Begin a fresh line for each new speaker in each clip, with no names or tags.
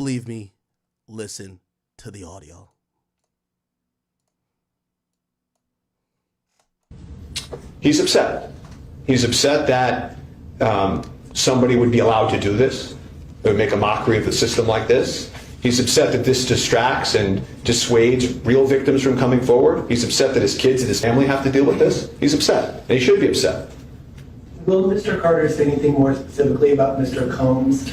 Believe me, listen to the audio.
He's upset. He's upset that somebody would be allowed to do this. It would make a mockery of the system like this. He's upset that this distracts and dissuades real victims from coming forward. He's upset that his kids and his family have to deal with this. He's upset, and he should be upset.
Will Mr. Carter say anything more specifically about Mr. Combs?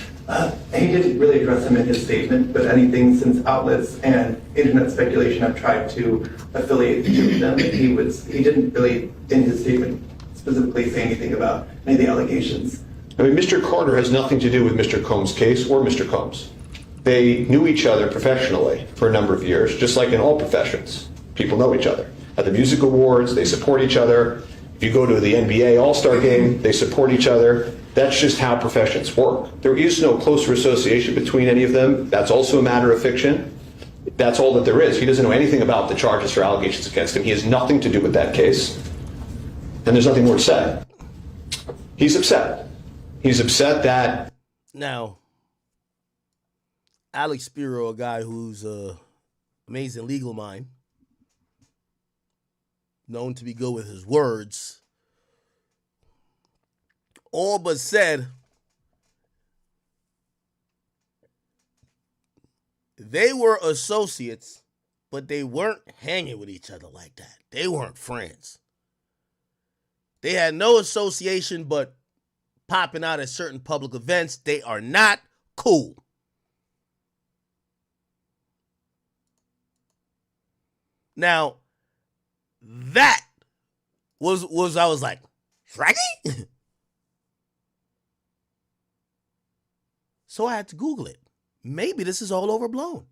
He didn't really address him in his statement, but anything since outlets and internet speculation have tried to affiliate them, he didn't really, in his statement, specifically say anything about any of the allegations.
I mean, Mr. Carter has nothing to do with Mr. Combs' case or Mr. Combs. They knew each other professionally for a number of years, just like in all professions. People know each other. At the music awards, they support each other. If you go to the NBA All-Star game, they support each other. That's just how professions work. There is no closer association between any of them. That's also a matter of fiction. That's all that there is. He doesn't know anything about the charges or allegations against him. He has nothing to do with that case. And there's nothing more to say. He's upset. He's upset that...
Now, Alex Spiro, a guy who's an amazing legal mind, known to be good with his words, all but said they were associates, but they weren't hanging with each other like that. They weren't friends. They had no association but popping out at certain public events. They are not cool. Now, that was I was like, Shraggy? So I had to Google it. Maybe this is all overblown.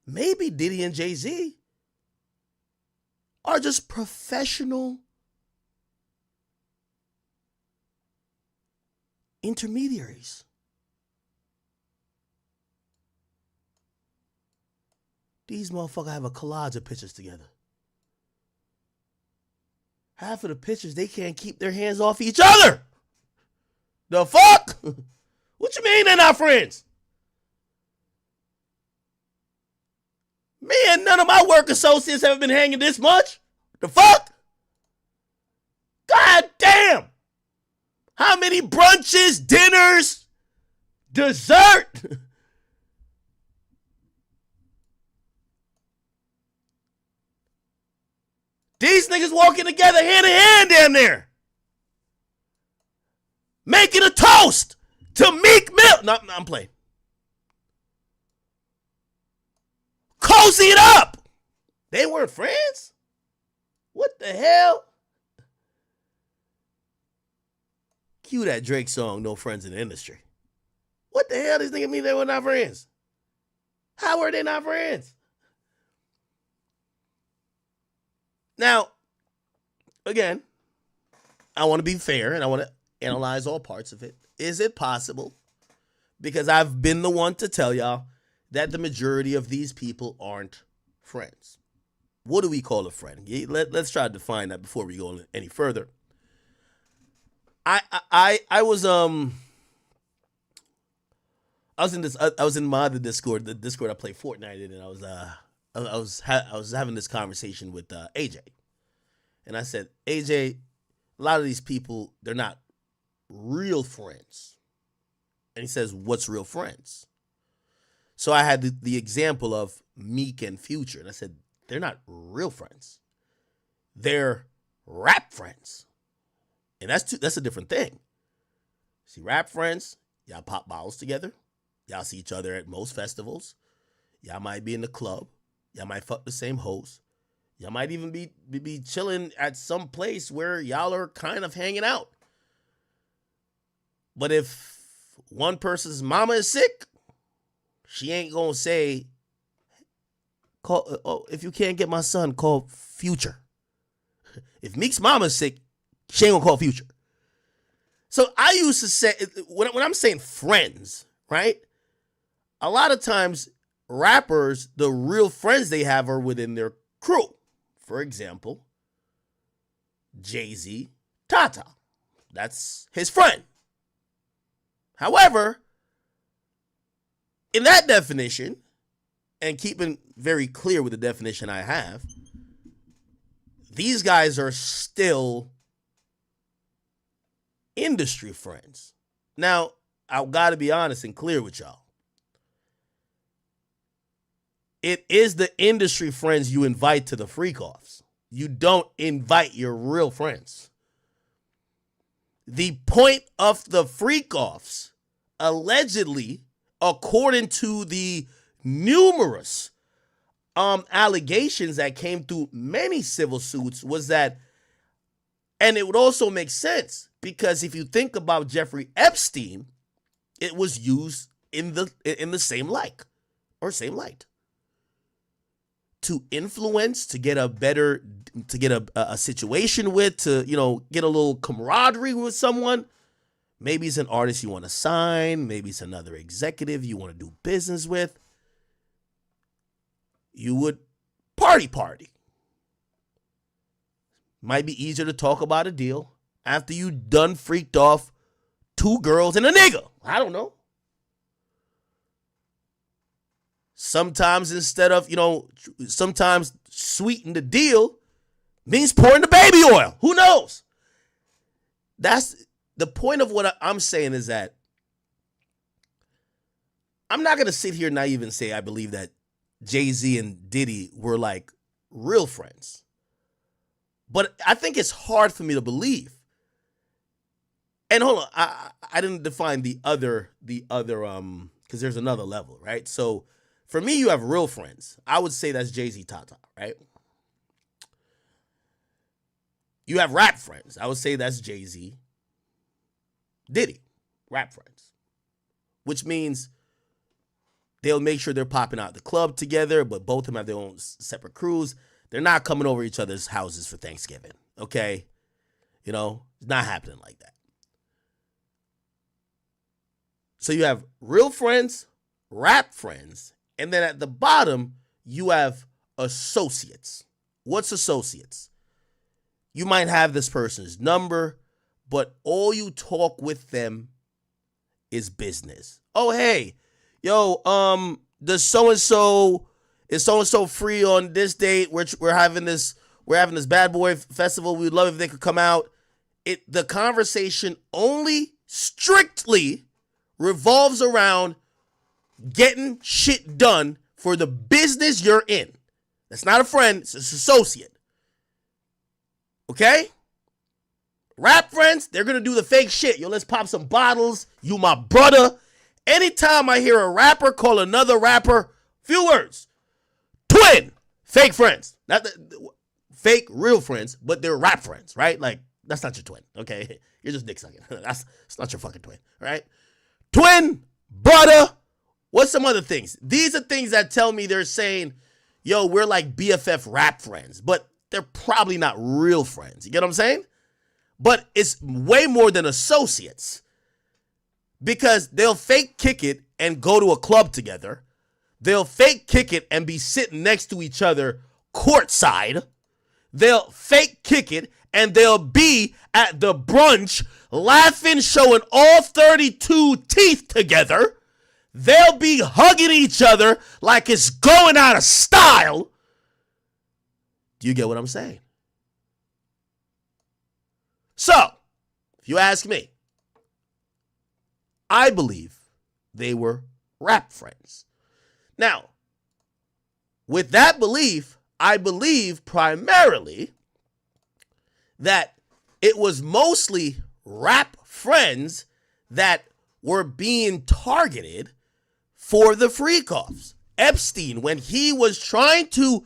Maybe Diddy and Jay-Z are just professional intermediaries. These motherfuckers have a collage of pictures together. Half of the pictures, they can't keep their hands off each other. The fuck? What you mean they're not friends? Man, none of my work associates have been hanging this much. The fuck? God damn. How many brunches, dinners, dessert? These niggas walking together hand in hand damn near. Making a toast to Meek Mill. No, I'm playing. Cozy it up. They weren't friends? What the hell? Cue that Drake song, No Friends in the Industry. What the hell? These niggas mean they were not friends? How were they not friends? Now, again, I want to be fair and I want to analyze all parts of it. Is it possible? Because I've been the one to tell y'all that the majority of these people aren't friends. What do we call a friend? Let's try to define that before we go any further. I was in my other Discord, the Discord I play Fortnite in, and I was having this conversation with AJ, and I said, AJ, a lot of these people, they're not real friends. And he says, what's real friends? So I had the example of Meek and Future, and I said, they're not real friends. They're rap friends. And that's a different thing. See, rap friends, y'all pop bottles together. Y'all see each other at most festivals. Y'all might be in the club. Y'all might fuck the same host. Y'all might even be chilling at some place where y'all are kind of hanging out. But if one person's mama is sick, she ain't gonna say, if you can't get my son, call Future. If Meek's mama's sick, she ain't gonna call Future. So I used to say, when I'm saying friends, right? A lot of times, rappers, the real friends they have are within their crew. For example, Jay-Z, Tata. That's his friend. However, In that definition, and keeping very clear with the definition I have, these guys are still industry friends. Now, I've got to be honest and clear with y'all. It is the industry friends you invite to the freak-offs. You don't invite your real friends. The point of the freak-offs, allegedly, according to the numerous allegations that came through many civil suits, was that, and it would also make sense, because if you think about Jeffrey Epstein, it was used in the same light. To influence, to get a situation with, to, get a little camaraderie with someone. Maybe it's an artist you want to sign. Maybe it's another executive you want to do business with. You would party. Might be easier to talk about a deal after you done freaked off 2 girls and a nigga. I don't know. Sometimes instead of, sometimes sweeten the deal means pouring the baby oil. Who knows? That's the point of what I'm saying, is that I'm not going to sit here naive and say I believe that Jay-Z and Diddy were like real friends. But I think it's hard for me to believe. And hold on, I didn't define the other, because there's another level, right? So for me, you have real friends. I would say that's Jay-Z, Tata, right? You have rap friends. I would say that's Jay-Z, Diddy, rap friends. Which means they'll make sure they're popping out the club together, but both of them have their own separate crews. They're not coming over each other's houses for Thanksgiving, okay? It's not happening like that. So you have real friends, rap friends, and then at the bottom, you have associates. What's associates? You might have this person's number, but all you talk with them is business. Oh, hey, is so-and-so free on this date? We're having this bad boy festival. We'd love if they could come out. The conversation only strictly revolves around getting shit done for the business you're in. That's not a friend, it's an associate. Okay? Rap friends, they're gonna do the fake shit. Let's pop some bottles. You my brother. Anytime I hear a rapper call another rapper, few words. Twin. Fake friends. Not fake real friends, but they're rap friends, right? Like, that's not your twin, okay? You're just dick sucking. It's not your fucking twin, right? Twin, brother. What's some other things? These are things that tell me they're saying, we're like BFF rap friends, but they're probably not real friends. You get what I'm saying? But it's way more than associates, because they'll fake kick it and go to a club together. They'll fake kick it and be sitting next to each other courtside. They'll fake kick it and they'll be at the brunch laughing, showing all 32 teeth together. They'll be hugging each other like it's going out of style. Do you get what I'm saying? So, if you ask me, I believe they were rap friends. Now, with that belief, I believe primarily that it was mostly rap friends that were being targeted for the freak-offs. Epstein, when he was trying to,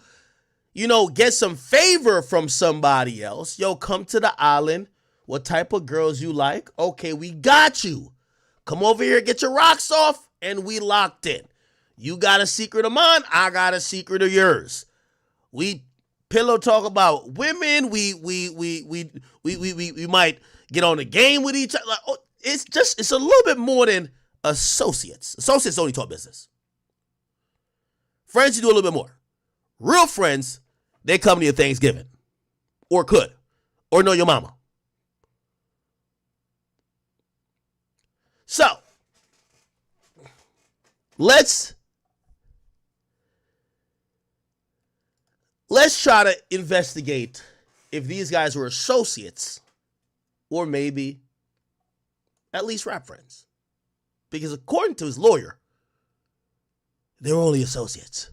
get some favor from somebody else, come to the island. What type of girls you like? Okay, we got you. Come over here, get your rocks off, and we locked in. You got a secret of mine, I got a secret of yours. We pillow talk about women. We might get on a game with each other. It's a little bit more than associates. Associates only talk business. Friends, you do a little bit more. Real friends, they come to your Thanksgiving. Or could. Or know your mama. So, let's try to investigate if these guys were associates or maybe at least rap friends. Because according to his lawyer, they were only associates.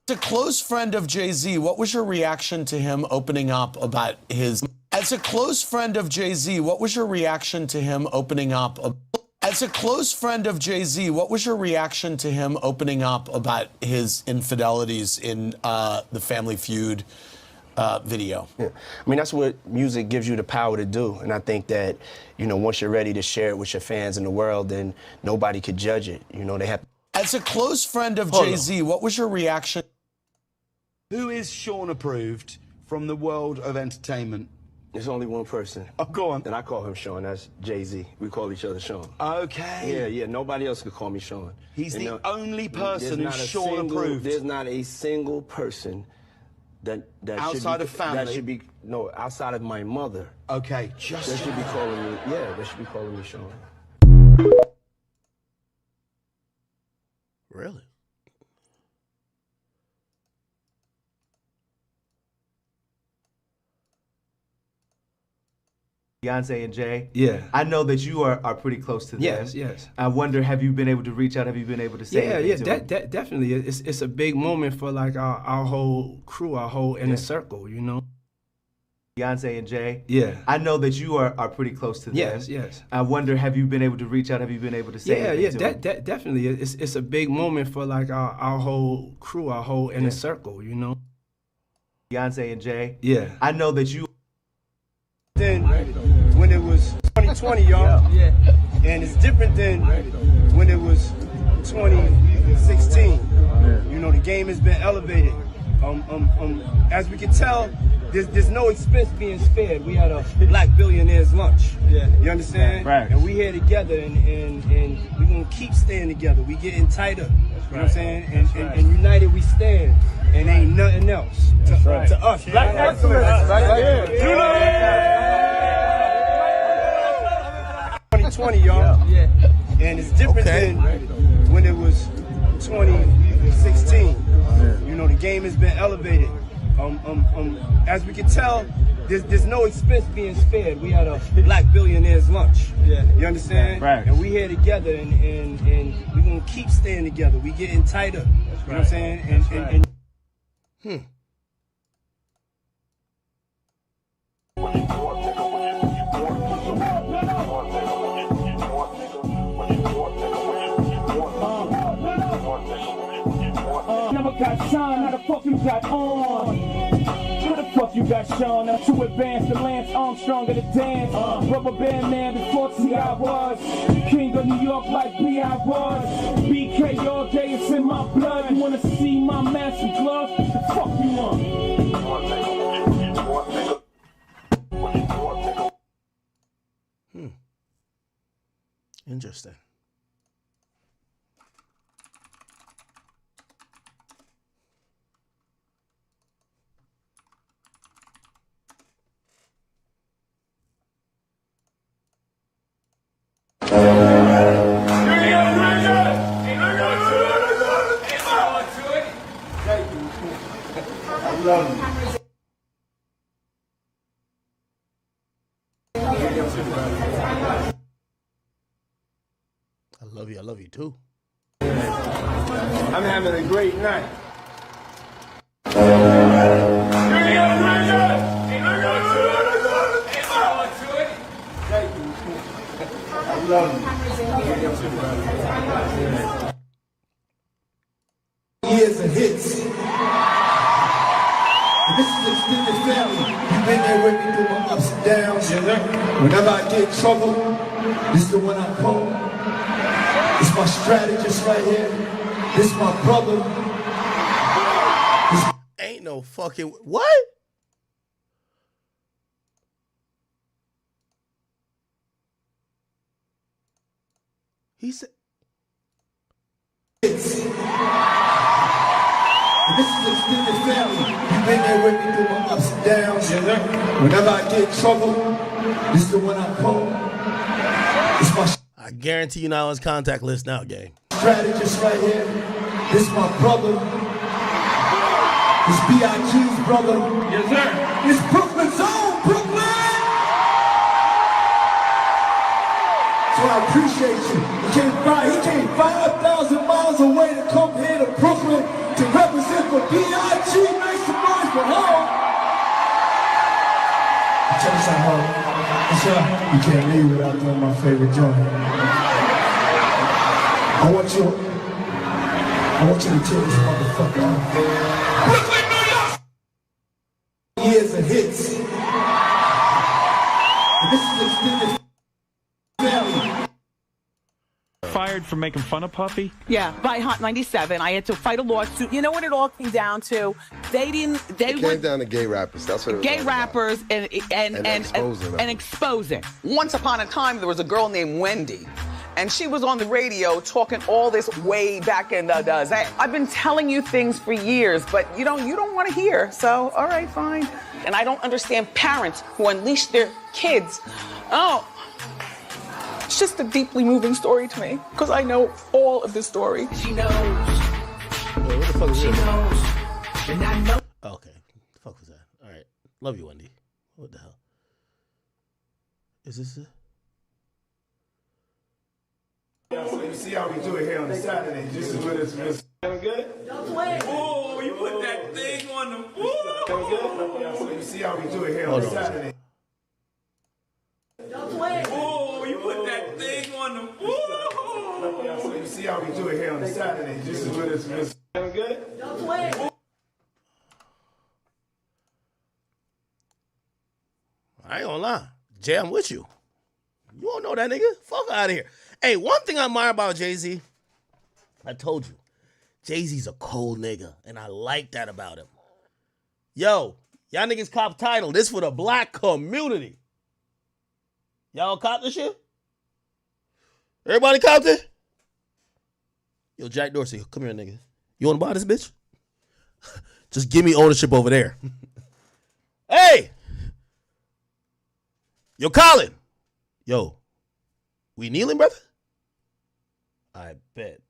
As a close friend of Jay-Z, what was your reaction to him opening up about his... As a close friend of Jay-Z, what was your reaction to him opening up... As a close friend of Jay-Z, what was your reaction to him opening up about his infidelities in the Family Feud video?
Yeah. I mean, that's what music gives you the power to do. And I think that, you know, once you're ready to share it with your fans in the world, then nobody could judge it. You know, they have...
As a close friend of Jay-Z, what was your reaction?
Who is Sean approved from the world of entertainment?
There's only one person.
Oh, go on.
And I call him Sean. That's Jay-Z. We call each other Sean.
Okay.
Yeah. Nobody else could call me Sean.
He's the only person who's Sean approved.
There's not a single person that
outside of family.
That should be outside of my mother.
Okay, just
that should be calling me. Yeah, they should be calling me Sean.
Really?
Beyonce and Jay.
Yeah.
I know that you are pretty close to them.
Yes.
I wonder, have you been able to reach out? Have you been able to say anything to them?
Definitely. It's a big moment for like our whole crew, our whole inner circle, you know?
Beyonce and Jay.
Yeah.
I know that you are pretty close to them.
Yes.
I wonder, have you been able to reach out? Have you been able to say anything to them?
Definitely. It's a big moment for like our whole crew, our whole inner circle, you know?
Beyonce and Jay.
Yeah.
I know that you...
Than when it was 2020, y'all. Yeah. And it's different than when it was 2016. You know, the game has been elevated. As we can tell, there's no expense being spared. We had a black billionaire's lunch. Yeah. You understand?
Right.
And we here together, and we're gonna keep staying together. We getting tighter. You know what I'm saying? And united we stand. And ain't nothing else to us. Black excellence. Right here. 2020, y'all. Yeah. And it's different than when it was 2016. You know, the game has been elevated. As we can tell, there's no expense being spared. We had a black billionaire's lunch. Yeah. You understand?
Right.
And we here together, and we're gonna keep staying together. We getting tighter. You know what I'm saying? And
Never got shine, how the fuck you got on? How the fuck you got Sean? I'm too advanced to Lance Armstrong of the dance. Rubber band man before T.I. was. King of New York like B.I. was. BK all day, it's in my blood. You wanna see my massive gloves? The fuck you want?
Interesting. I love you too.
I'm having a great night.
Years of hits. This is extended family. You've been there with me through my ups and downs. Whenever I get in trouble, this is the one I call. It's my strategist right here. This my brother.
Ain't no fucking what? He said.
This is extended family. You've been there with me through my ups and downs. Whenever I get in trouble, this is the one I call. It's my.
I guarantee you not on his contact list now, gang.
Strategist right here. This is my brother. This B.I.G's brother.
Yes, sir.
It's Brooklyn's own Brooklyn. So I appreciate you. He came 5,000 miles away to come here to Brooklyn to represent for B.I.G. Make some noise for home. Check this out, home. What's up? You can't leave without doing my favorite joint. I want you to tear this motherfucker out. Brooklyn, New York! Years of hits. And this is extended family.
Fired for making fun of Puffy?
Yeah, by Hot 97. I had to fight a lawsuit. You know what it all came down to? It came
down to gay rappers. That's what it was.
Gay rappers and exposing. Once upon a time, there was a girl named Wendy. And she was on the radio talking all this way back in the day. I've been telling you things for years, but you don't want to hear. So, all right, fine. And I don't understand parents who unleash their kids. Oh, it's just a deeply moving story to me because I know all of the story. She knows.
What the fuck is this?
Knows. And I know.
Oh, okay. What the fuck was that? All right. Love you, Wendy. What the hell? Is this it?
So you see how we do it here on the Saturday. This is what it's feeling good?
Oh, you put that thing on the
Feeling good? So you see how we do it here on the Saturday.
Oh, you put that thing on the
So you see how we do it here on the Saturday. This is what it's feeling good?
I ain't gonna lie. Jay, I'm with you. You don't know that nigga? Fuck out of here. Hey, one thing I admire about Jay-Z, I told you, Jay-Z's a cold nigga, and I like that about him. Yo, y'all niggas cop title. This for the black community. Y'all cop this shit? Everybody copped it? Yo, Jack Dorsey, come here, nigga. You wanna buy this bitch? Just give me ownership over there. Hey! Yo, Colin. Yo, we kneeling, brother? I bet.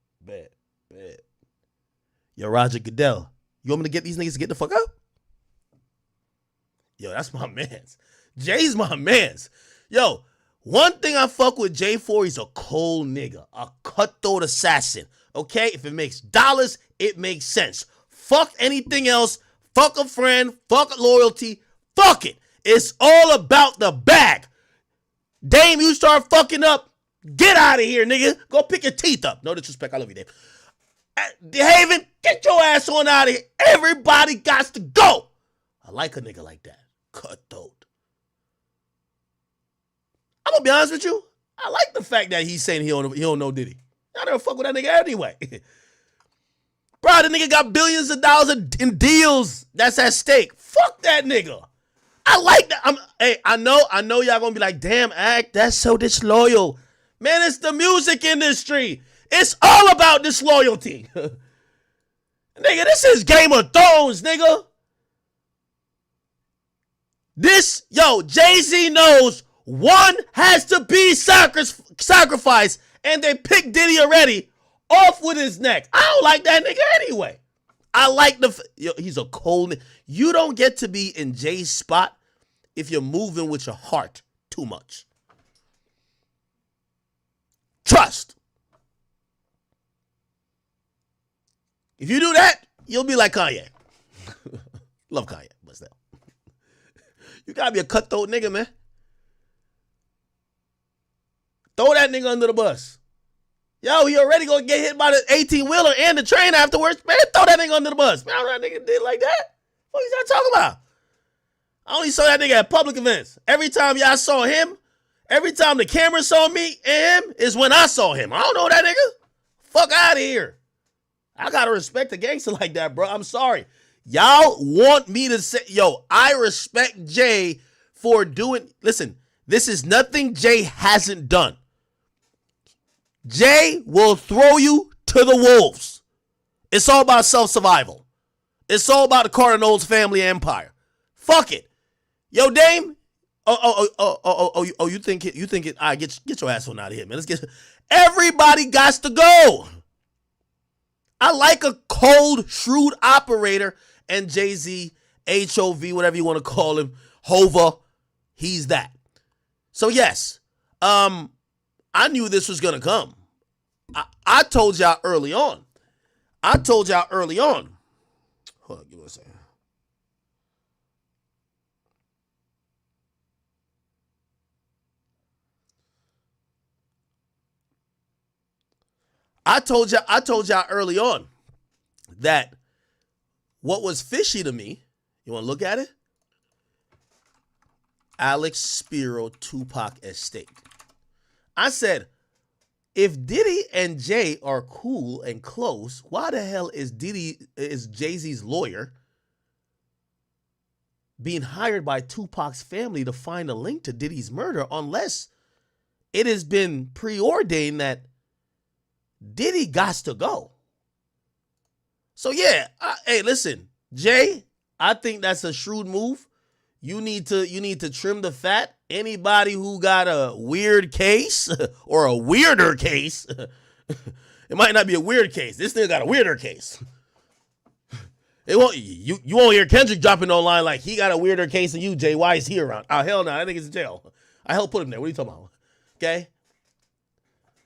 Yo, Roger Goodell, you want me to get these niggas to get the fuck up? Yo, that's my mans. Jay's my mans. Yo, one thing I fuck with Jay for, he's a cold nigga, a cutthroat assassin. Okay, if it makes dollars, it makes sense. Fuck anything else. Fuck a friend. Fuck loyalty. Fuck it. It's all about the bag. Dame, you start fucking up, get out of here, nigga. Go pick your teeth up. No disrespect. I love you, Dame. Haven, get your ass on out of here. Everybody got to go. I like a nigga like that. Cutthroat. I'm going to be honest with you. I like the fact that he's saying he don't know Diddy. I never fuck with that nigga anyway. Bro, the nigga got billions of dollars in deals that's at stake. Fuck that nigga. I like that. I know y'all gonna be like, damn, Act, that's so disloyal. Man, it's the music industry. It's all about disloyalty. Nigga, this is Game of Thrones, nigga. Jay-Z knows one has to be sacrificed, and they picked Diddy already off with his neck. I don't like that nigga anyway. I like he's a cold nigga. You don't get to be in Jay's spot if you're moving with your heart too much. Trust. If you do that, you'll be like Kanye. Love Kanye, but still. You gotta be a cutthroat nigga, man. Throw that nigga under the bus. Yo, he already gonna get hit by the 18-wheeler and the train afterwards. Man, throw that nigga under the bus. Man, I don't know that nigga did like that. What you talking about? I only saw that nigga at public events. Every time y'all saw him, every time the camera saw me and him is when I saw him. I don't know that nigga. Fuck out of here. I gotta respect a gangster like that, bro. I'm sorry. Y'all want me to say, yo, I respect Jay for doing, listen, this is nothing Jay hasn't done. Jay will throw you to the wolves. It's all about self-survival. It's all about the Cardinals family empire. Fuck it. Yo, Dame. You think it? All right, get your ass on out of here, man. Everybody got to go. I like a cold, shrewd operator, and Jay-Z, HOV, whatever you want to call him, Hova, he's that. So yes, I knew this was gonna come. I told y'all early on. Hold on, give me a second. I told y'all early on that what was fishy to me, you want to look at it? Alex Spiro Tupac estate. I said, if Diddy and Jay are cool and close, why the hell is Jay-Z's lawyer being hired by Tupac's family to find a link to Diddy's murder unless it has been preordained that Diddy gots to go? So yeah, hey, listen, Jay, I think that's a shrewd move. You need to trim the fat. Anybody who got a weird case or a weirder case, it might not be a weird case. This thing got a weirder case. You won't hear Kendrick dropping online like he got a weirder case than you, Jay. Why is he around? Oh, hell no, I think he's in jail. I helped put him there. What are you talking about? Okay?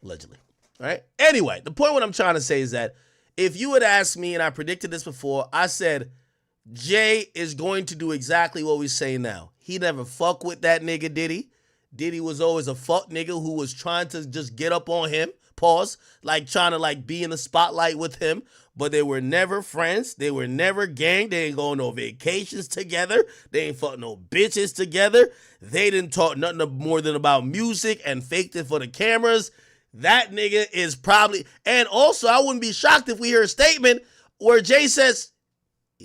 Allegedly. All right? Anyway, the point what I'm trying to say is that if you had asked me, and I predicted this before, I said Jay is going to do exactly what we say now. He never fuck with that nigga Diddy. Diddy was always a fuck nigga who was trying to just get up on him, pause, like trying to like be in the spotlight with him, but they were never friends. They were never gang. They ain't going no vacations together. They ain't fuck no bitches together. They didn't talk nothing more than about music and faked it for the cameras. That nigga is probably, and also I wouldn't be shocked if we hear a statement where Jay says,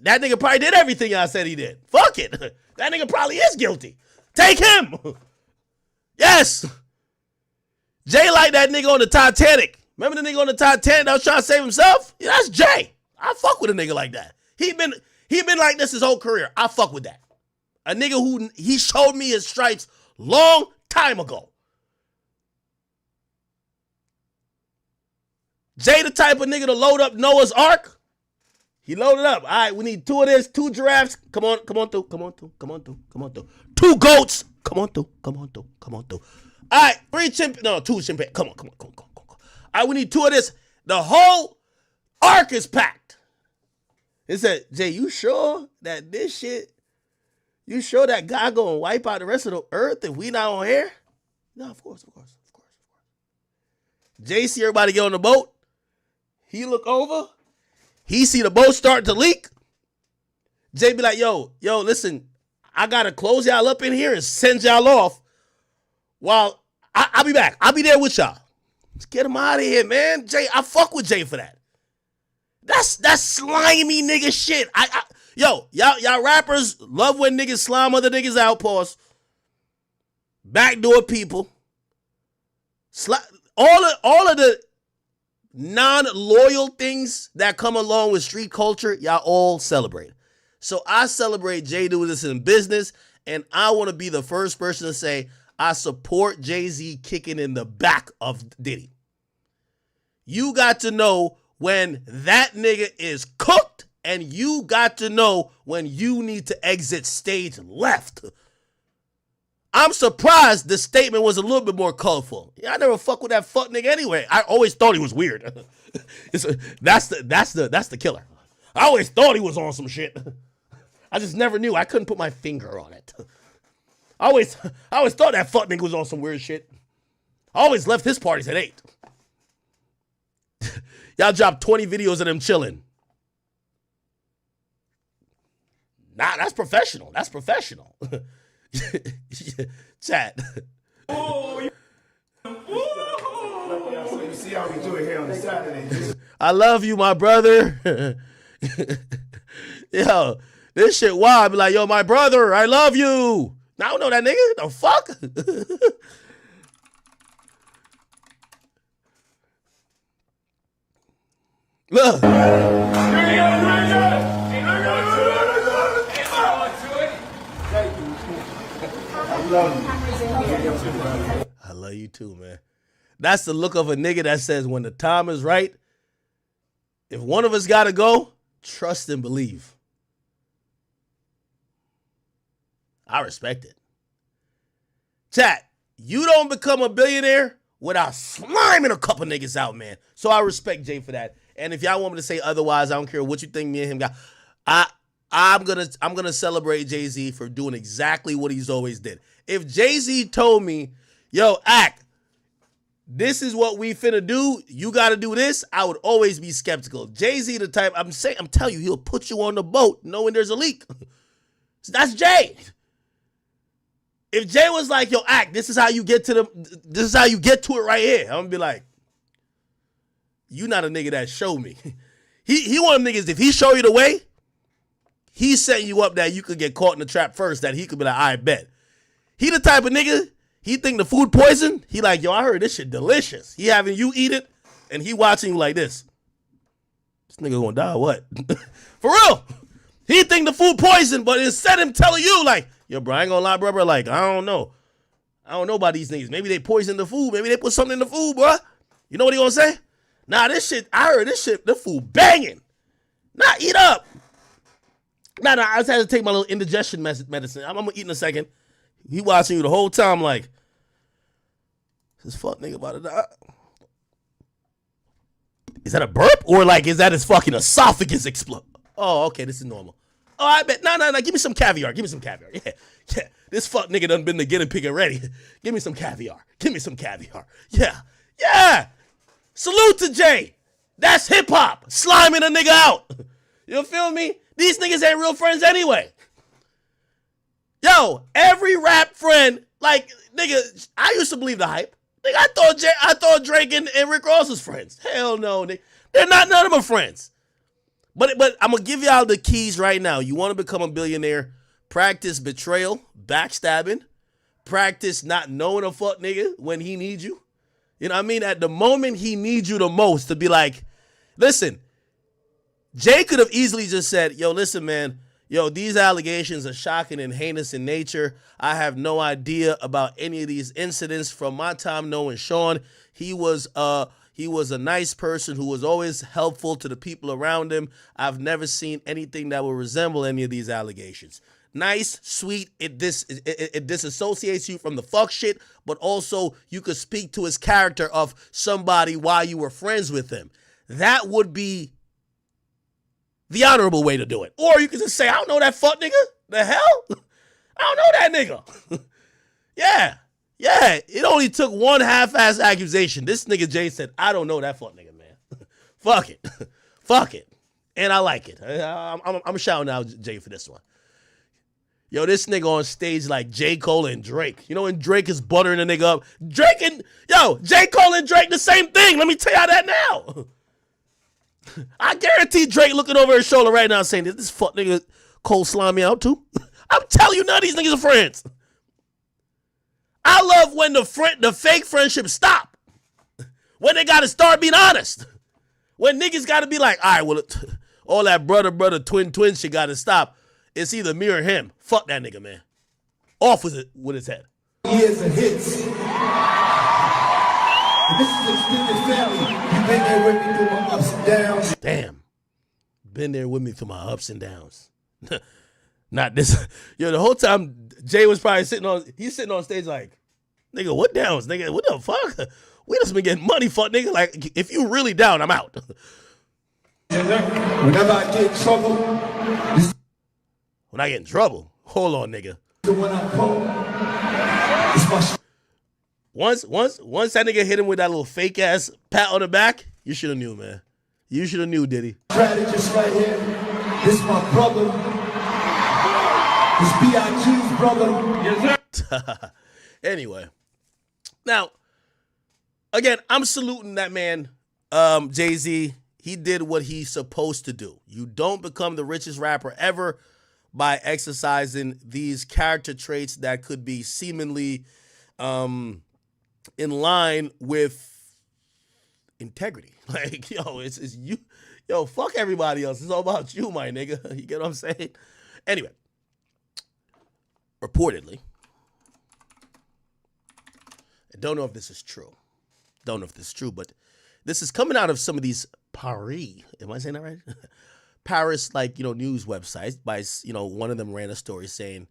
that nigga probably did everything I said he did. Fuck it. That nigga probably is guilty. Take him. Yes. Jay like that nigga on the Titanic. Remember the nigga on the Titanic that was trying to save himself? Yeah, that's Jay. I fuck with a nigga like that. He been like this his whole career. I fuck with that. A nigga who he showed me his stripes long time ago. Jay the type of nigga to load up Noah's Ark. He loaded up. All right, we need 2 of this, 2 giraffes. Come on through. 2 goats. Come on through. All right, 2 chimpanzees. Come on. All right, we need 2 of this. The whole ark is packed. It said, Jay, you sure that this shit, you sure that God gonna wipe out the rest of the earth if we not on air? No, of course. Jay see everybody get on the boat. He look over. He see the boat start to leak. Jay be like, yo, listen, I got to close y'all up in here and send y'all off while I'll be back. I'll be there with y'all. Let's get him out of here, man. Jay, I fuck with Jay for that. That's slimy nigga shit. Y'all rappers love when niggas slime other niggas out, pause. Backdoor people. All of the non-loyal things that come along with street culture, y'all all celebrate. So I celebrate Jay doing this in business, and I want to be the first person to say I support Jay-Z kicking in the back of Diddy. You got to know when that nigga is cooked, and you got to know when you need to exit stage left. I'm surprised the statement was a little bit more colorful. Yeah, I never fuck with that fuck nigga anyway. I always thought he was weird. That's the killer. I always thought he was on some shit. I just never knew. I couldn't put my finger on it. I always thought that fuck nigga was on some weird shit. I always left his parties at 8. Y'all dropped 20 videos of them chilling. Nah, that's professional. Chat.
See how we do it here on the Saturday.
I love you, my brother. Yo, this shit wild. I be like, yo, my brother, I love you. I don't know that nigga. The fuck? Look. I love you too, man. That's the look of a nigga that says when the time is right, if one of us got to go, trust and believe. I respect it. Chat, you don't become a billionaire without sliming a couple niggas out, man. So I respect Jay for that. And if y'all want me to say otherwise, I don't care what you think me and him got. I'm gonna celebrate Jay-Z for doing exactly what he's always did. If Jay-Z told me, yo, Act, this is what we finna do, you gotta do this, I would always be skeptical. Jay-Z the type, I'm telling you, he'll put you on the boat knowing there's a leak. That's Jay. If Jay was like, yo, Act, this is how you get to it right here, I'm gonna be like, you not a nigga that showed me. He one of them niggas, if he show you the way, he's setting you up that you could get caught in the trap first, that he could be like, I bet. He the type of nigga, he think the food poison, he like, yo, I heard this shit delicious. He having you eat it, and he watching you like this. This nigga gonna die or what? For real. He think the food poison, but instead of him telling you like, yo, bro, I ain't gonna lie, bro, like, I don't know. I don't know about these niggas. Maybe they poison the food. Maybe they put something in the food, bro. You know what he gonna say? Nah, this shit, I heard this shit, the food banging. Nah, eat up. Nah, I just had to take my little indigestion medicine. I'm gonna eat in a second. He watching you the whole time like, this fuck nigga about to die. Is that a burp? Or like, is that his fucking esophagus explode? Oh, okay, this is normal. Oh, I bet. No, give me some caviar. Give me some caviar. Yeah. This fuck nigga done been to get and pick it ready. Give me some caviar. Give me some caviar. Yeah. Salute to Jay. That's hip hop. Sliming a nigga out. You feel me? These niggas ain't real friends anyway. Yo, every rap friend, like, nigga, I used to believe the hype. Nigga, I thought Drake and Rick Ross was friends. Hell no, nigga. They're not, none of them are friends. But I'm going to give y'all the keys right now. You want to become a billionaire, practice betrayal, backstabbing, practice not knowing a fuck nigga when he needs you. You know what I mean? At the moment he needs you the most to be like, listen, Jay could have easily just said, yo, listen, man, yo, these allegations are shocking and heinous in nature. I have no idea about any of these incidents. From my time knowing Sean, he was a nice person who was always helpful to the people around him. I've never seen anything that will resemble any of these allegations. Nice, sweet, it disassociates you from the fuck shit, but also you could speak to his character of somebody while you were friends with him. That would be the honorable way to do it. Or you could just say, I don't know that fuck nigga. The hell? I don't know that nigga. Yeah. It only took one half-ass accusation. This nigga Jay said, I don't know that fuck nigga, man. Fuck it. And I like it. I'm shouting out Jay for this one. Yo, this nigga on stage like J. Cole and Drake. You know when Drake is buttering a nigga up? J. Cole and Drake the same thing. Let me tell y'all that now. I guarantee Drake looking over his shoulder right now saying, this fuck nigga Cole slime me out too? I'm telling you, none of these niggas are friends. I love when the fake friendships stop. When they gotta start being honest. When niggas gotta be like, all right, well, all that brother, twin shit gotta stop. It's either me or him. Fuck that nigga, man. Off with his head.
Years of hits. This is extended family. You've been there with me through my ups and downs.
Damn. Been there with me through my ups and downs. Not this. Yo, the whole time Jay was probably sitting on stage like, nigga, what downs? Nigga, what the fuck? We just been getting money, fuck nigga. Like, if you really down, I'm out.
Whenever I get in trouble,
when I get in trouble, hold on, nigga.
When I'm home, it's my
once that nigga hit him with that little fake ass pat on the back, you should have knew, man. You should have knew, Diddy.
strategist right here. This is my brother. This B.I.G's brother.
Yes, sir. Anyway, now again, I'm saluting that man, Jay-Z. He did what he's supposed to do. You don't become the richest rapper ever by exercising these character traits that could be seemingly in line with integrity. Like, yo, it's you. Yo, fuck everybody else. It's all about you, my nigga. You get what I'm saying? Anyway, reportedly, I don't know if this is true. don't know if this is true, but this is coming out of some of these Paris. Am I saying that right? Paris, news websites. By one of them ran a story saying,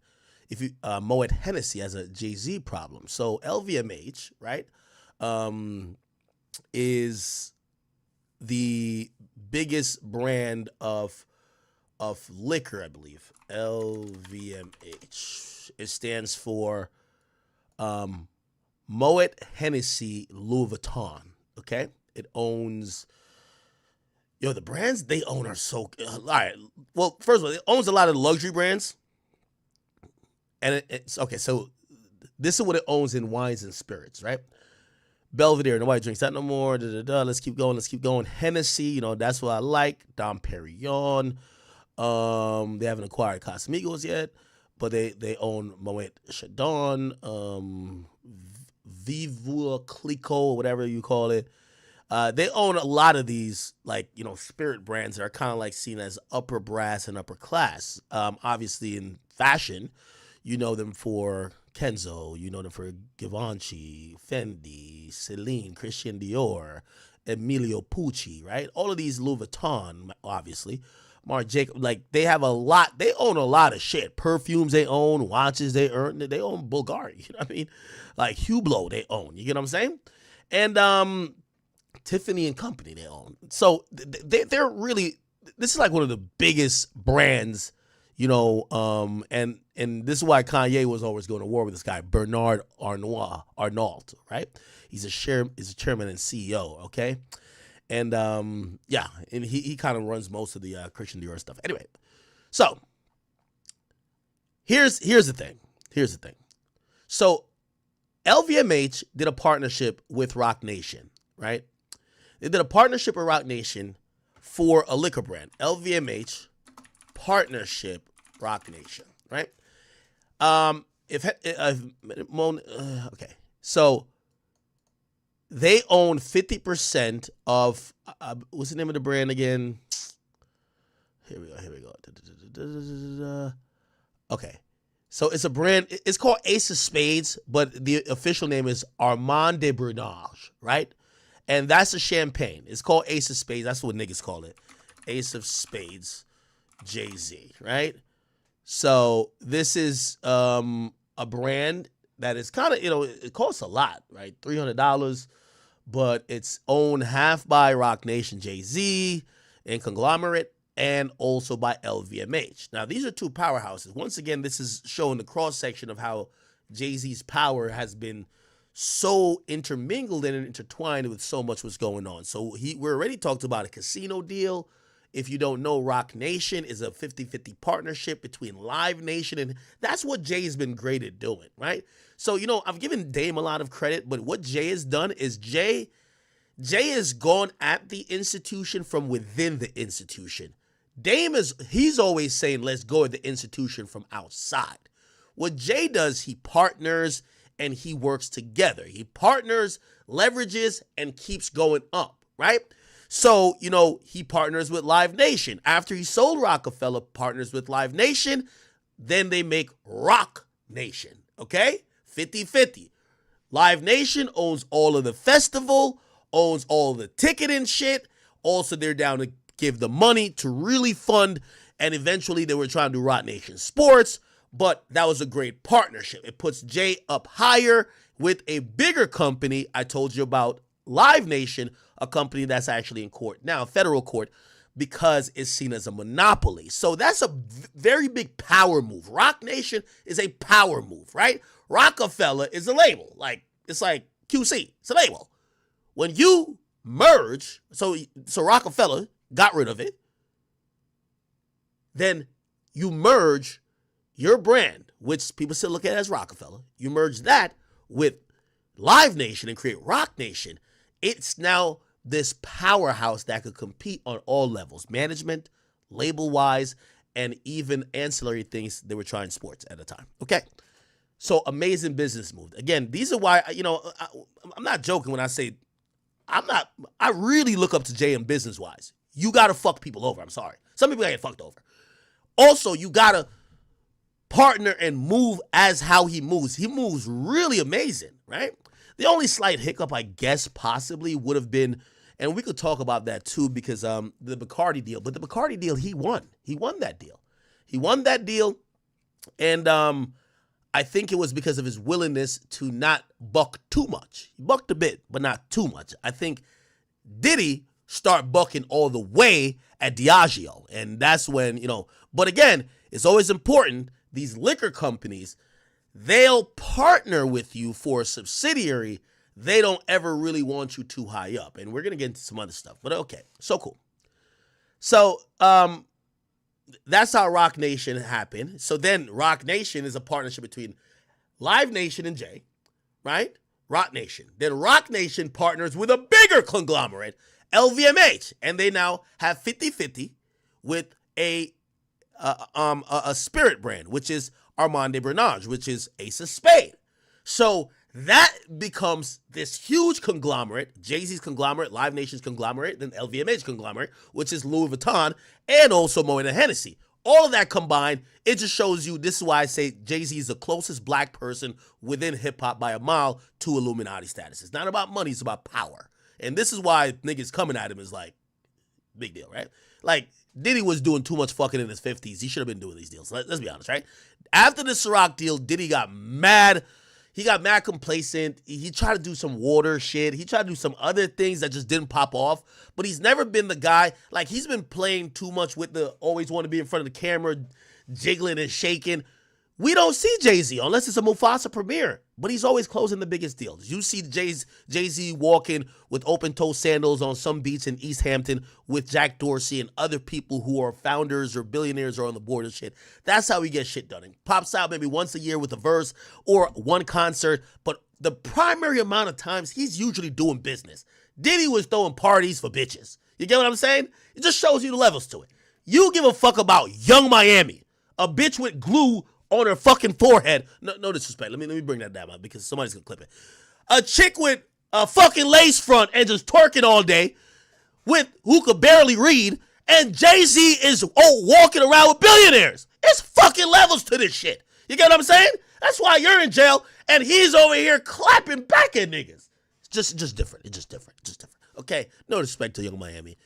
if you Moet Hennessy has a Jay-Z problem. So LVMH, right, is the biggest brand of liquor, I believe. LVMH. It stands for Moet Hennessy Louis Vuitton. Okay, it owns. The brands they own are so. All right. Well, first of all, it owns a lot of the luxury brands. And it's okay. So this is what it owns in wines and spirits, right? Belvedere, nobody drinks that no more. Let's keep going. Hennessy, that's what I like. Dom Perignon. They haven't acquired Casamigos yet, but they own Moet Chandon, Viva Clico, whatever you call it. They own a lot of these, spirit brands that are kind of seen as upper brass and upper class. Obviously, in fashion, you know them for Kenzo, you know them for Givenchy, Fendi, Celine, Christian Dior, Emilio Pucci, right? All of these Louis Vuitton, obviously. Marc Jacob, they have a lot. They own a lot of shit. Perfumes they own, watches they own Bulgari. You know what I mean? Hublot they own. You get what I'm saying? And Tiffany and Company they own. So they're really. This is one of the biggest brands. And this is why Kanye was always going to war with this guy, Bernard Arnault, right? He's a chairman and CEO, okay? And and he kind of runs most of the Christian Dior stuff. Anyway, so here's the thing. So LVMH did a partnership with Roc Nation, right? They did a partnership with Roc Nation for a liquor brand. LVMH partnership Roc Nation, right? Okay, so they own 50% of what's the name of the brand again? Here we go. Okay, so it's a brand. It's called Ace of Spades, but the official name is Armand de Brunage, right? And that's a champagne. It's called Ace of Spades. That's what niggas call it. Ace of Spades, Jay-Z, right? So this is a brand that is kind of, it costs a lot, right? $300, but it's owned half by Roc Nation, Jay-Z, and conglomerate, and also by LVMH. Now, these are two powerhouses. Once again, this is showing the cross-section of how Jay-Z's power has been so intermingled and intertwined with so much what's going on. So we already talked about a casino deal. If you don't know, Roc Nation is a 50-50 partnership between Live Nation, and that's what Jay's been great at doing, right? So, I've given Dame a lot of credit, but what Jay has done is Jay has gone at the institution from within the institution. Dame he's always saying, let's go at the institution from outside. What Jay does, he partners and he works together. He partners, leverages, and keeps going up, right? So, he partners with Live Nation. After he sold Rockefeller, partners with Live Nation. Then they make Roc Nation, okay? 50-50. Live Nation owns all of the festival, owns all the ticketing shit. Also, they're down to give the money to really fund, and eventually they were trying to do Roc Nation Sports, but that was a great partnership. It puts Jay up higher with a bigger company I told you about, Live Nation, a company that's actually in court now, federal court, because it's seen as a monopoly. So that's a very big power move. Roc Nation is a power move, right? Rockefeller is a label. It's like QC. It's a label. When you merge, so Rockefeller got rid of it, then you merge your brand, which people still look at as Rockefeller. You merge that with Live Nation and create Roc Nation. It's now this powerhouse that could compete on all levels, management, label-wise, and even ancillary things they were trying sports at the time. Okay, so amazing business move. Again, these are why, I'm not joking when I say I really look up to Jay in business-wise. You got to fuck people over. I'm sorry. Some people get fucked over. Also, you got to partner and move as how he moves. He moves really amazing, right? The only slight hiccup, I guess, possibly would have been, and we could talk about that too, because the Bacardi deal. But the Bacardi deal, he won. He won that deal. He won that deal, and I think it was because of his willingness to not buck too much. He bucked a bit, but not too much. I think Diddy start bucking all the way at Diageo, and that's when, but again, it's always important, these liquor companies, they'll partner with you for a subsidiary. They don't ever really want you too high up, and we're going to get into some other stuff, but okay, so cool. So that's how Rock Nation happened. So then Rock Nation is a partnership between Live Nation and Jay, right? Rock Nation. Then Rock Nation partners with a bigger conglomerate, LVMH, and they now have 50-50 with a spirit brand, which is Armand de Bernage, which is Ace of Spades. So that becomes this huge conglomerate, Jay-Z's conglomerate, Live Nation's conglomerate, then LVMH conglomerate, which is Louis Vuitton, and also Moet and Hennessy. All of that combined, it just shows you, this is why I say Jay-Z is the closest black person within hip-hop by a mile to Illuminati status. It's not about money, it's about power. And this is why niggas coming at him is like, big deal, right? Like, Diddy was doing too much fucking in his 50s. He should have been doing these deals. Let's be honest, right? After the Ciroc deal, Diddy got mad. He got mad complacent. He tried to do some water shit. He tried to do some other things that just didn't pop off. But he's never been the guy. Like, he's been playing too much with the always want to be in front of the camera, jiggling and shaking. We don't see Jay-Z unless it's a Mufasa premiere, but he's always closing the biggest deals. You see Jay-Z walking with open-toe sandals on some beach in East Hampton with Jack Dorsey and other people who are founders or billionaires or on the board and shit. That's how he gets shit done. He pops out maybe once a year with a verse or one concert, but the primary amount of times he's usually doing business. Diddy was throwing parties for bitches. You get what I'm saying? It just shows you the levels to it. You give a fuck about Young Miami, a bitch with glue on her fucking forehead. No disrespect. Let me bring that down because somebody's gonna clip it. A chick with a fucking lace front and just twerking all day with who could barely read, and Jay-Z is walking around with billionaires. It's fucking levels to this shit. You get what I'm saying? That's why you're in jail and he's over here clapping back at niggas. It's just different. It's just different. Just different. Okay? No disrespect to Young Miami.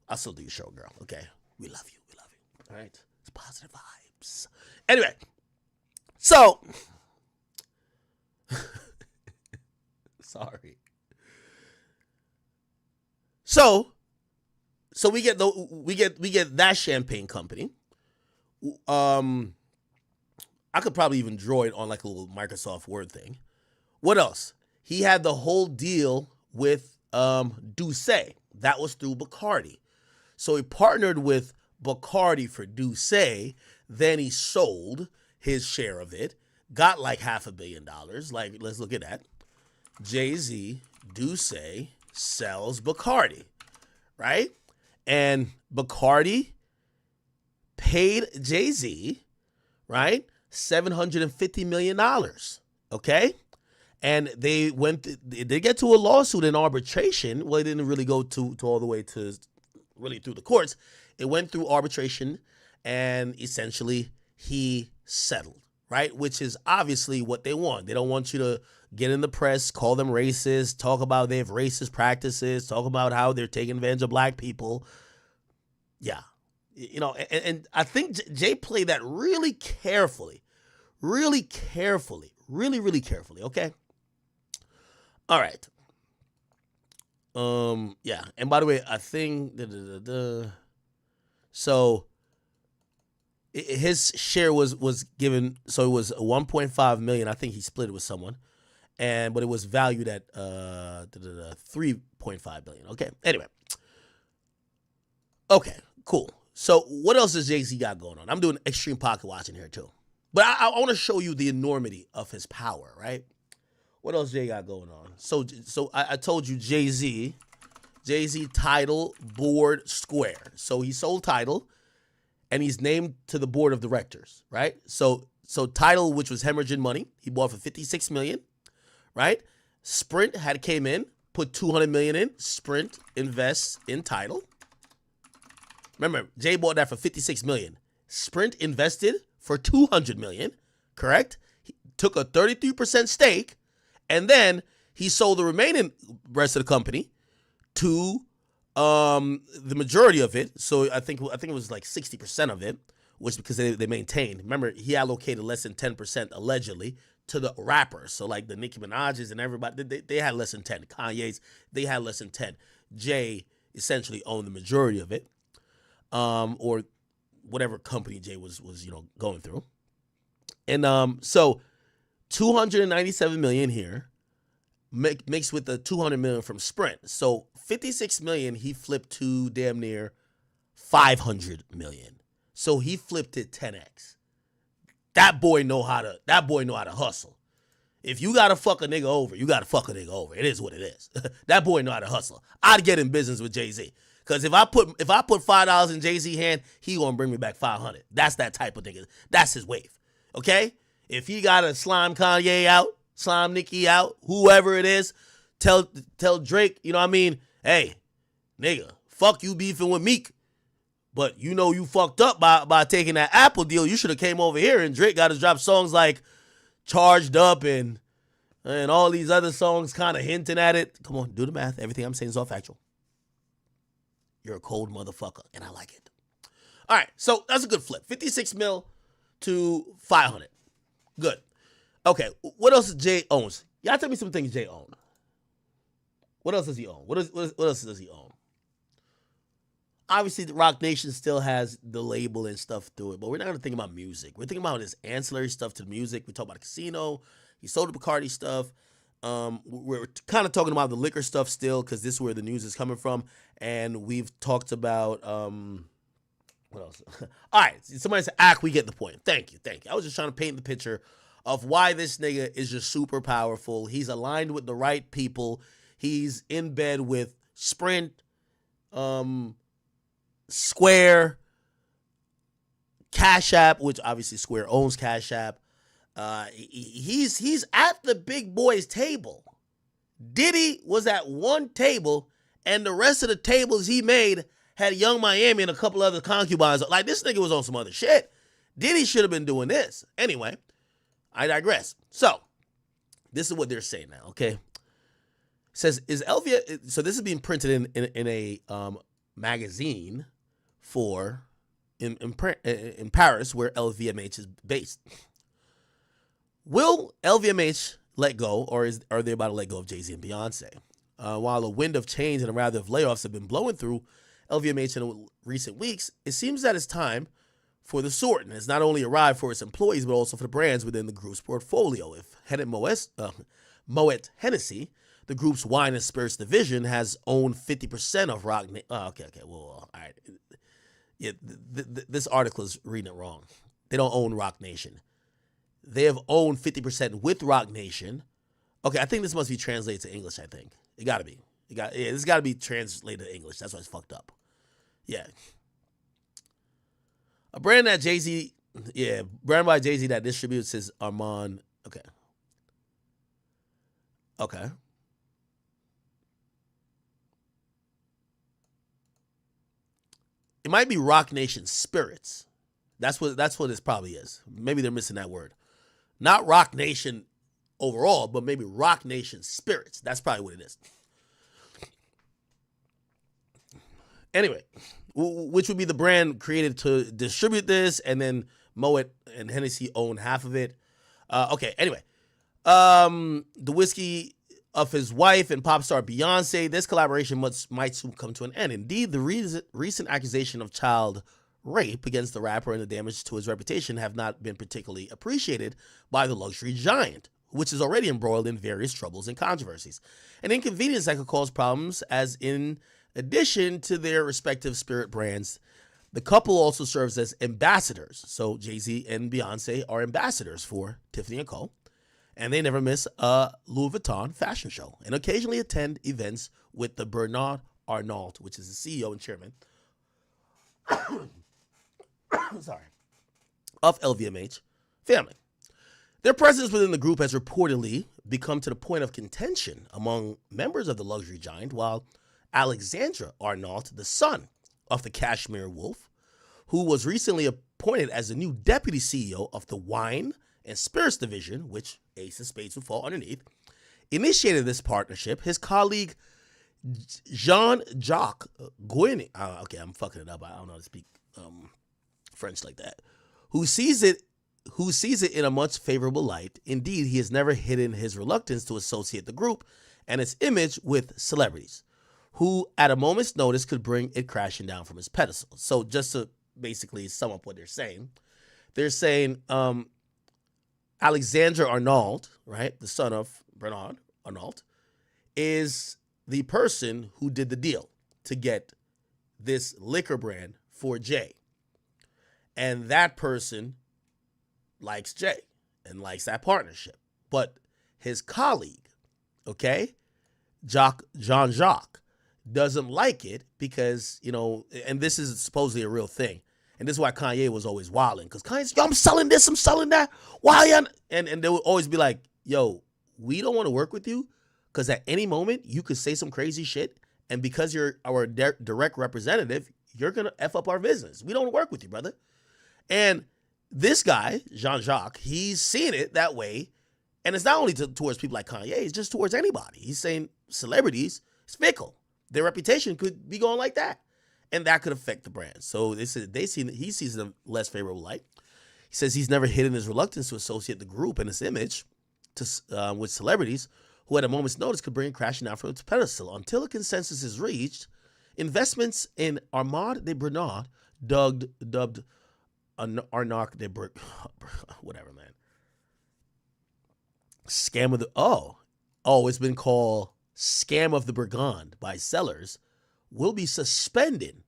I'll still do your show, girl. Okay? We love you. We love you. All right? It's positive vibes. Anyway. So, sorry. So we get that champagne company. I could probably even draw it on like a little Microsoft Word thing. What else? He had the whole deal with Douce. That was through Bacardi. So he partnered with Bacardi for Douce. Then he sold his share of it, got like $500 million. Like, let's look at that. Jay-Z, Douce sells Bacardi, right? And Bacardi paid Jay-Z, right, $750 million, okay? And they get to a lawsuit in arbitration. Well, it didn't really go to all the way to really through the courts. It went through arbitration, and essentially he settled, right? Which is obviously what they want. They don't want you to get in the press, call them racist, talk about they have racist practices, talk about how they're taking advantage of black people. Yeah. And I think Jay played that really carefully, really carefully, okay? All right. Yeah. And by the way, I think, so his share was given, so it was 1.5 million. I think he split it with someone, but it was valued at 3.5 billion. Okay. Anyway. Okay. Cool. So what else does Jay-Z got going on? I'm doing extreme pocket watching here too, but I want to show you the enormity of his power, right? What else Jay got going on? So I told you Jay-Z Tidal Board Square. So he sold Tidal, and he's named to the board of directors, right? So Tidal, which was hemorrhaging money, he bought for $56 million, right? Sprint came in, put $200 million in. Sprint invests in Tidal. Remember, Jay bought that for $56 million. Sprint invested for $200 million, correct? He took a 33% stake, and then he sold the remaining rest of the company to the majority of it. So I think it was like 60% of it, which because they maintained. Remember, he allocated less than 10% allegedly to the rappers. So like the Nicki Minaj's and everybody, they had less than 10. Kanye's, they had less than 10. Jay essentially owned the majority of it, or whatever company Jay was going through. And so 297 million here mixed with the 200 million from Sprint. So 56 million he flipped to damn near 500 million. So he flipped it 10x. That boy know how to hustle. If you gotta fuck a nigga over, you gotta fuck a nigga over. It is what it is. That boy know how to hustle. I'd get in business with Jay-Z. Cause if I put $5 in Jay-Z hand, he gonna bring me back 500. That's that type of nigga. That's his wave. Okay? If he gotta slime Kanye out, slime Nicki out, whoever it is, tell Drake, you know what I mean? Hey, nigga, fuck you beefing with Meek. But you know you fucked up by taking that Apple deal. You should have came over here, and Drake got to drop songs like Charged Up and all these other songs kind of hinting at it. Come on, do the math. Everything I'm saying is all factual. You're a cold motherfucker, and I like it. All right, so that's a good flip. 56 mil to 500. Good. Okay, what else does Jay owns? Y'all tell me some things Jay own. What else does he own? What else does he own? Obviously, the Rock Nation still has the label and stuff through it, but we're not going to think about music. We're thinking about his ancillary stuff to the music. We talk about the casino. He sold the Bacardi stuff. We're kind of talking about the liquor stuff still because this is where the news is coming from. And we've talked about, what else? All right, somebody said, we get the point. Thank you. I was just trying to paint the picture of why this nigga is just super powerful. He's aligned with the right people. He's in bed with Sprint, Square, Cash App, which obviously Square owns Cash App. He's at the big boys table. Diddy was at one table, and the rest of the tables he made had Young Miami and a couple other concubines. Like, this nigga was on some other shit. Diddy should have been doing this. Anyway, I digress. So, this is what they're saying now, okay? It says, is LVMH, so this is being printed in a magazine in Paris, where LVMH is based. Will LVMH let go, or are they about to let go of Jay-Z and Beyonce? While a wind of change and a rather of layoffs have been blowing through LVMH in recent weeks, it seems that it's time for the sorting. It's not only arrived for its employees, but also for the brands within the group's portfolio. If Moet Hennessy, the group's wine and spirits division, has owned 50% of Rock Nation. All right. Yeah, this article is reading it wrong. They don't own Rock Nation. They have owned 50% with Rock Nation. Okay, I think this must be translated to English, I think. It got to be. This got to be translated to English. That's why it's fucked up. Yeah. A brand that Jay-Z, brand by Jay-Z that distributes his Armand. Okay. It might be Rock Nation Spirits. That's what this probably is. Maybe they're missing that word. Not Rock Nation overall, but maybe Rock Nation Spirits. That's probably what it is. Anyway, which would be the brand created to distribute this, and then Moet and Hennessy own half of it. Anyway. The whiskey of his wife and pop star Beyonce, this collaboration might soon come to an end. Indeed, the recent accusation of child rape against the rapper and the damage to his reputation have not been particularly appreciated by the luxury giant, which is already embroiled in various troubles and controversies. An inconvenience that could cause problems, as in addition to their respective spirit brands, the couple also serves as ambassadors. So Jay-Z and Beyonce are ambassadors for Tiffany & Co., and they never miss a Louis Vuitton fashion show and occasionally attend events with the Bernard Arnault, which is the CEO and chairman of LVMH family. Their presence within the group has reportedly become to the point of contention among members of the luxury giant, while Alexandra Arnault, the son of the Cashmere Wolf, who was recently appointed as the new deputy CEO of the wine and spirits division, which Ace of Spades would fall underneath, initiated this partnership, his colleague Jean-Jacques Guénin, okay, I'm fucking it up. I don't know how to speak French like that. Who sees it in a much favorable light. Indeed, he has never hidden his reluctance to associate the group and its image with celebrities, who at a moment's notice could bring it crashing down from its pedestal. So just to basically sum up what they're saying Alexandre Arnault, right, the son of Bernard Arnault, is the person who did the deal to get this liquor brand for Jay. And that person likes Jay and likes that partnership. But his colleague, okay, Jean-Jacques, doesn't like it because, and this is supposedly a real thing. And this is why Kanye was always wilding. Because Kanye's, yo, I'm selling this, I'm selling that. Why? And they would always be like, yo, we don't want to work with you because at any moment you could say some crazy shit. And because you're our direct representative, you're going to F up our business. We don't work with you, brother. And this guy, Jean-Jacques, he's seeing it that way. And it's not only towards people like Kanye, it's just towards anybody. He's saying celebrities, it's fickle. Their reputation could be going like that. And that could affect the brand. So he sees it in a less favorable light. He says he's never hidden his reluctance to associate the group and its image with celebrities who at a moment's notice could bring it crashing down from its pedestal. Until a consensus is reached, investments in Armand de Bernard, dubbed Arnac de whatever, man. Scam of the, it's been called Scam of the Burgund by sellers, will be suspended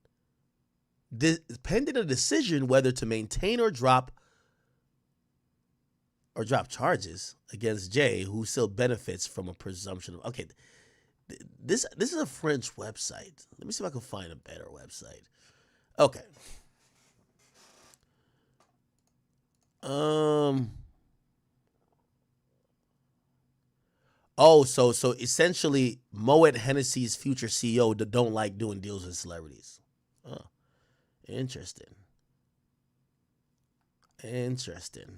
pending a decision whether to maintain or drop charges against Jay, who still benefits from a presumption of, okay, this is a French website. Let me see if I can find a better website. Okay. So essentially, Moet Hennessy's future CEO don't like doing deals with celebrities. Oh, interesting.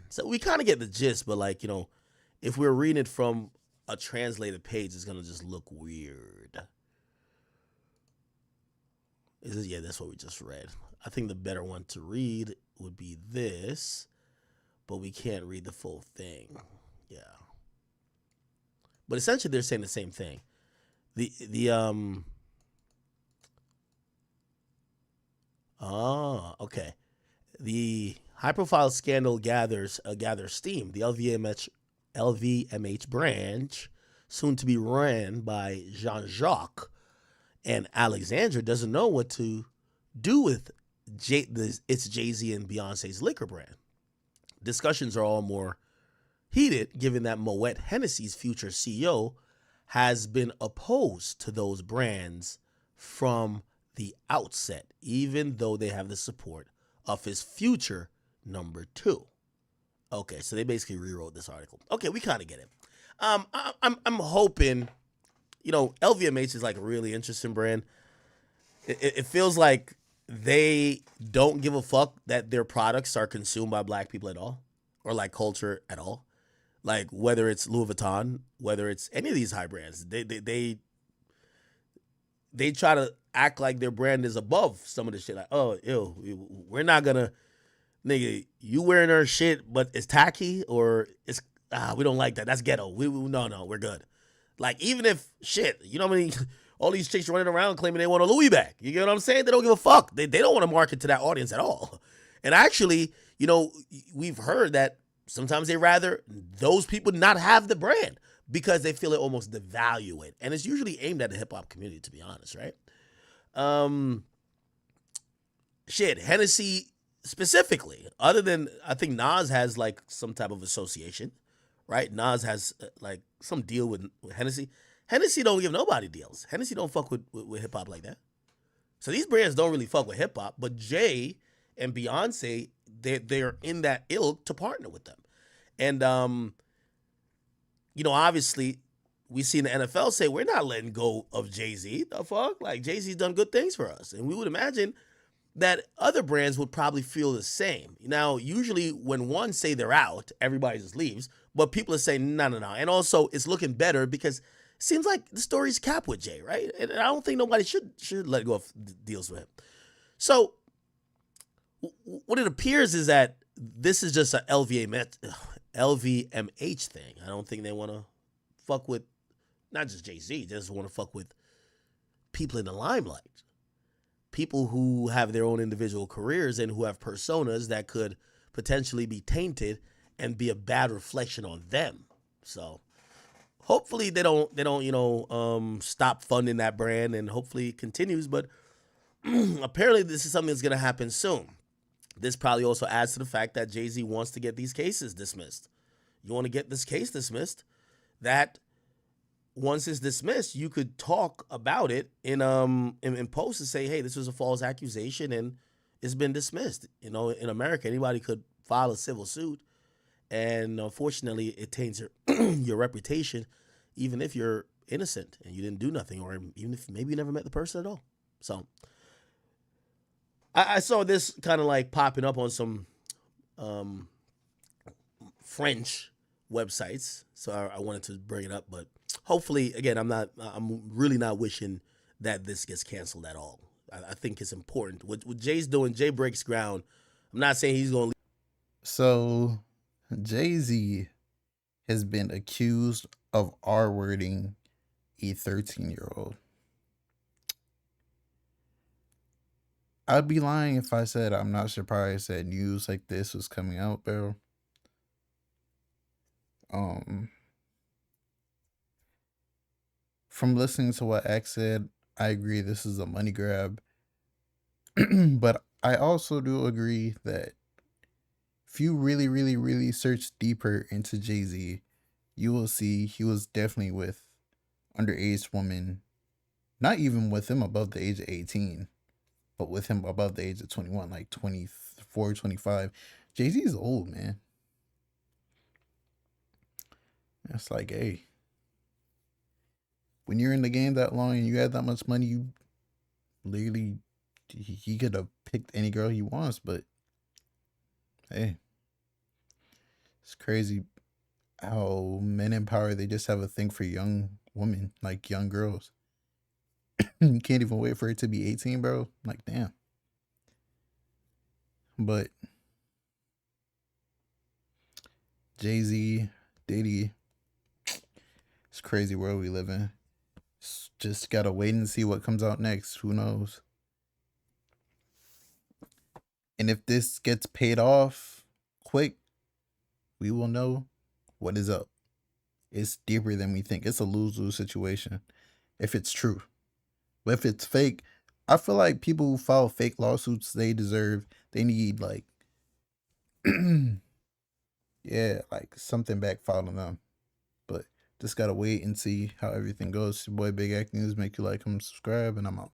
So we kind of get the gist, but if we're reading it from a translated page, it's gonna just look weird. Yeah, that's what we just read. I think the better one to read would be this, but we can't read the full thing. Yeah. But essentially, they're saying the same thing. Okay. The high-profile scandal gathers steam. The LVMH branch, soon to be ran by Jean-Jacques, and Alexandra doesn't know what to do with its Jay-Z and Beyonce's liquor brand. Discussions are all more heated, given that Moet Hennessy's future CEO has been opposed to those brands from the outset, even though they have the support of his future number 2. Okay, so they basically rewrote this article. Okay, we kind of get it. I'm hoping, LVMH is like a really interesting brand. It feels like they don't give a fuck that their products are consumed by black people at all, or like culture at all. Like whether it's Louis Vuitton, whether it's any of these high brands, they try to act like their brand is above some of the shit. Like, oh, ew, we're not gonna, nigga, you wearing our shit, but it's tacky or it's we don't like that. That's ghetto. No, we're good. Like even if shit, you know what I mean? All these chicks running around claiming they want a Louis bag. You get what I'm saying? They don't give a fuck. They don't want to market to that audience at all. And actually, we've heard that sometimes they rather those people not have the brand because they feel it almost devalue it. And it's usually aimed at the hip hop community, to be honest, right? Hennessy specifically, other than I think Nas has like some type of association, right? Nas has like some deal with Hennessy. Hennessy don't give nobody deals. Hennessy don't fuck with hip hop like that. So these brands don't really fuck with hip hop, but Jay and Beyonce, they're in that ilk to partner with them. And, obviously we seen the NFL say, we're not letting go of Jay-Z. The fuck? Like Jay-Z's done good things for us. And we would imagine that other brands would probably feel the same. Now, usually when one say they're out, everybody just leaves, but people are saying no. And also it's looking better because it seems like the story's capped with Jay, right? And I don't think nobody should let go of deals with him. So what it appears is that this is just a LVMH thing. I don't think they want to fuck with not just Jay-Z, they just want to fuck with people in the limelight. People who have their own individual careers and who have personas that could potentially be tainted and be a bad reflection on them. So hopefully they don't stop funding that brand, and hopefully it continues. But apparently this is something that's going to happen soon. This probably also adds to the fact that Jay-Z wants to get these cases dismissed. You want to get this case dismissed, that once it's dismissed, you could talk about it in posts and say, hey, this was a false accusation and it's been dismissed. In America, anybody could file a civil suit, and unfortunately, it taints your reputation, even if you're innocent and you didn't do nothing, or even if maybe you never met the person at all. So I saw this kind of like popping up on some French websites, so I wanted to bring it up. But hopefully, again, I'm really not wishing that this gets canceled at all. I think it's important. What Jay's doing, Jay breaks ground. I'm not saying he's going to.
So Jay-Z has been accused of R-wording a 13-year-old. I'd be lying if I said I'm not surprised that news like this was coming out, bro. From listening to what X said, I agree this is a money grab. But I also do agree that if you really, really, really search deeper into Jay-Z, you will see he was definitely with underage women, not even with him above the age of 18, but with him above the age of 21, like 24, 25. Jay-Z is old, man. It's like, hey, when you're in the game that long and you have that much money, you literally, he could have picked any girl he wants, but hey, it's crazy how men in power, they just have a thing for young women, like young girls. You can't even wait for it to be 18, bro. Like, damn. But Jay-Z, Diddy, it's a crazy world we live in. Just gotta wait and see what comes out next. Who knows? And if this gets paid off quick, we will know what is up. It's deeper than we think. It's a lose-lose situation if it's true. But if it's fake, I feel like people who file fake lawsuits, they need like, yeah, like something back filed on them. But just gotta wait and see how everything goes. Your boy Big Act News. Make you like, comment, subscribe, and I'm out.